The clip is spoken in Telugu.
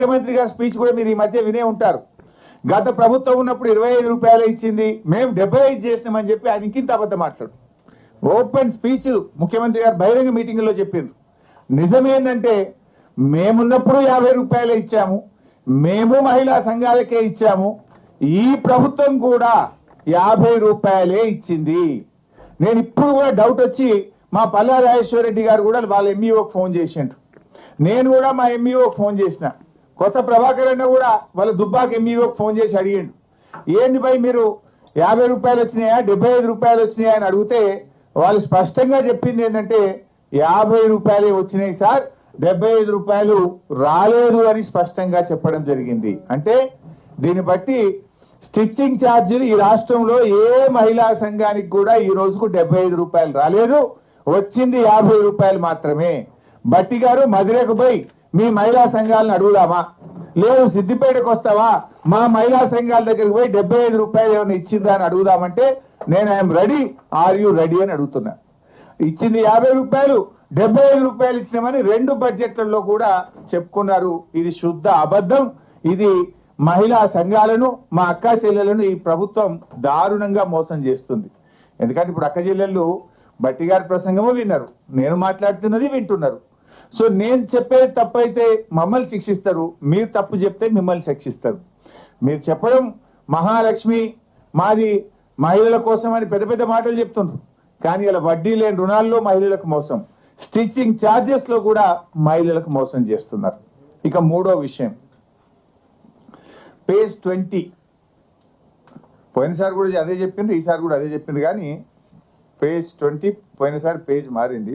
ముఖ్యమంత్రి గారి స్పీచ్ కూడా మీరు ఈ మధ్య వినే ఉంటారు. గత ప్రభుత్వం ఉన్నప్పుడు 25 రూపాయలు ఇచ్చింది, మేము 75 చేసినామని చెప్పి ఆయన ఇంకింత అబద్ధం మాట్లాడు. ఓపెన్ స్పీచ్ ముఖ్యమంత్రి గారు బహిరంగ మీటింగ్లో చెప్పిండ్రు. నిజమేంటంటే మేమున్నప్పుడు 50 రూపాయలు ఇచ్చాము, మేము మహిళా సంఘాలకే ఇచ్చాము, ఈ ప్రభుత్వం కూడా 50 రూపాయలే ఇచ్చింది. నేను ఇప్పుడు కూడా డౌట్ వచ్చి మా పల్లా రాజేశ్వర రెడ్డి గారు కూడా వాళ్ళ ఎంఈఓకి ఫోన్ చేసిండ్రు. నేను కూడా మా ఎంఈఓకి ఫోన్ చేసిన. కొత్త ప్రభాకర్ అన్న కూడా వాళ్ళ దుబ్బాక ఎంఈఓకి ఫోన్ చేసి అడిగిండు, ఏంది భయ్ మీరు 50 రూపాయలు వచ్చినాయా 75 రూపాయలు వచ్చినాయా అని అడిగితే వాళ్ళు స్పష్టంగా చెప్పింది ఏంటంటే 50 రూపాయలే వచ్చినాయి సార్, 75 రూపాయలు రాలేదు అని స్పష్టంగా చెప్పడం జరిగింది. అంటే దీన్ని బట్టి స్టిచ్చింగ్ ఛార్జీలు ఈ రాష్ట్రంలో ఏ మహిళా సంఘానికి కూడా ఈ రోజుకు 75 రూపాయలు రాలేదు, వచ్చింది 50 రూపాయలు మాత్రమే. బట్టి గారు మధురకు పోయి మీ మహిళా సంఘాలను అడుగుదామా, లేదు సిద్దిపేటకు వస్తావా మా మహిళా సంఘాల దగ్గరికి పోయి 75 రూపాయలు ఏమైనా ఇచ్చిందా అని అడుగుదామంటే నేను I'm ready, are you ready అని అడుగుతున్నా. ఇచ్చింది 50 రూపాయలు, 75 రూపాయలు ఇచ్చినామని 2 బడ్జెట్లలో కూడా చెప్పుకున్నారు. ఇది శుద్ధ అబద్ధం. ఇది మహిళా సంఘాలను మా అక్క చెల్లెలను ఈ ప్రభుత్వం దారుణంగా మోసం చేస్తుంది. ఎందుకంటే ఇప్పుడు అక్క చెల్లెళ్ళు బట్టి గారి ప్రసంగము విన్నారు, నేను మాట్లాడుతున్నది వింటున్నారు. సో నేను చెప్పేది తప్పైతే మమ్మల్ని శిక్షిస్తారు, మీరు తప్పు చెప్తే మిమ్మల్ని శిక్షిస్తారు. మీరు చెప్పడం మహాలక్ష్మి మాది మహిళల కోసం అని పెద్ద పెద్ద మాటలు చెప్తున్నారు, కానీ ఇలా వడ్డీ లేని రుణాల్లో మహిళలకు మోసం, స్టిచ్చింగ్ ఛార్జెస్ లో కూడా మహిళలకు మోసం చేస్తున్నారు. ఇక మూడో విషయం, పేజ్ 20. పోయినసారి కూడా అదే చెప్పిండ్రు, ఈసారి కూడా అదే చెప్పింది, కానీ పేజ్ 20 పోయినసారి పేజ్ మారింది.